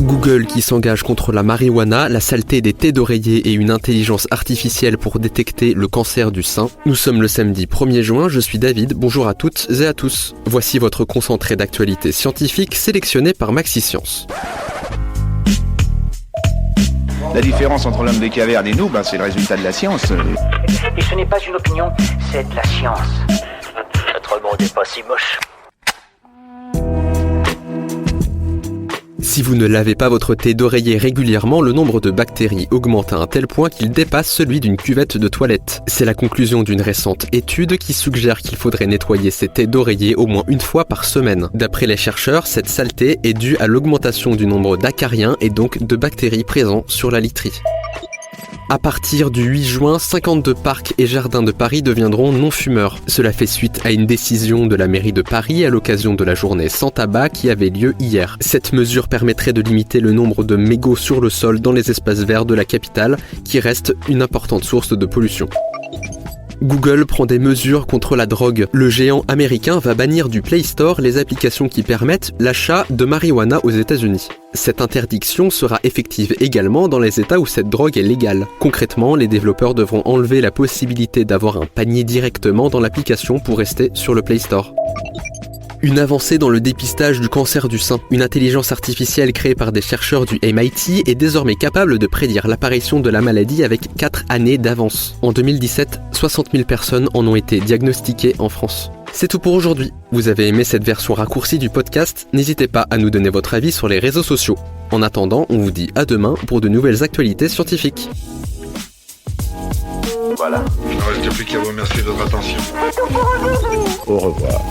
Google qui s'engage contre la marijuana, la saleté des thés d'oreiller et une intelligence artificielle pour détecter le cancer du sein. Nous sommes le samedi 1er juin, je suis David, bonjour à toutes et à tous. Voici votre concentré d'actualité scientifique sélectionné par MaxiScience. La différence entre l'homme des cavernes et nous, c'est le résultat de la science. Et ce n'est pas une opinion, c'est de la science. Notre monde n'est pas si moche. Si vous ne lavez pas votre thé d'oreiller régulièrement, le nombre de bactéries augmente à un tel point qu'il dépasse celui d'une cuvette de toilette. C'est la conclusion d'une récente étude qui suggère qu'il faudrait nettoyer ses thés d'oreiller au moins une fois par semaine. D'après les chercheurs, cette saleté est due à l'augmentation du nombre d'acariens et donc de bactéries présents sur la literie. À partir du 8 juin, 52 parcs et jardins de Paris deviendront non-fumeurs. Cela fait suite à une décision de la mairie de Paris à l'occasion de la journée sans tabac qui avait lieu hier. Cette mesure permettrait de limiter le nombre de mégots sur le sol dans les espaces verts de la capitale, qui reste une importante source de pollution. Google prend des mesures contre la drogue. Le géant américain va bannir du Play Store les applications qui permettent l'achat de marijuana aux États-Unis. Cette interdiction sera effective également dans les États où cette drogue est légale. Concrètement, les développeurs devront enlever la possibilité d'avoir un panier directement dans l'application pour rester sur le Play Store. Une avancée dans le dépistage du cancer du sein. Une intelligence artificielle créée par des chercheurs du MIT est désormais capable de prédire l'apparition de la maladie avec 4 années d'avance. En 2017, 60 000 personnes en ont été diagnostiquées en France. C'est tout pour aujourd'hui. Vous avez aimé cette version raccourcie du podcast? N'hésitez pas à nous donner votre avis sur les réseaux sociaux. En attendant, on vous dit à demain pour de nouvelles actualités scientifiques. Voilà. Il ne reste plus qu'à vous remercier de votre attention. Au revoir.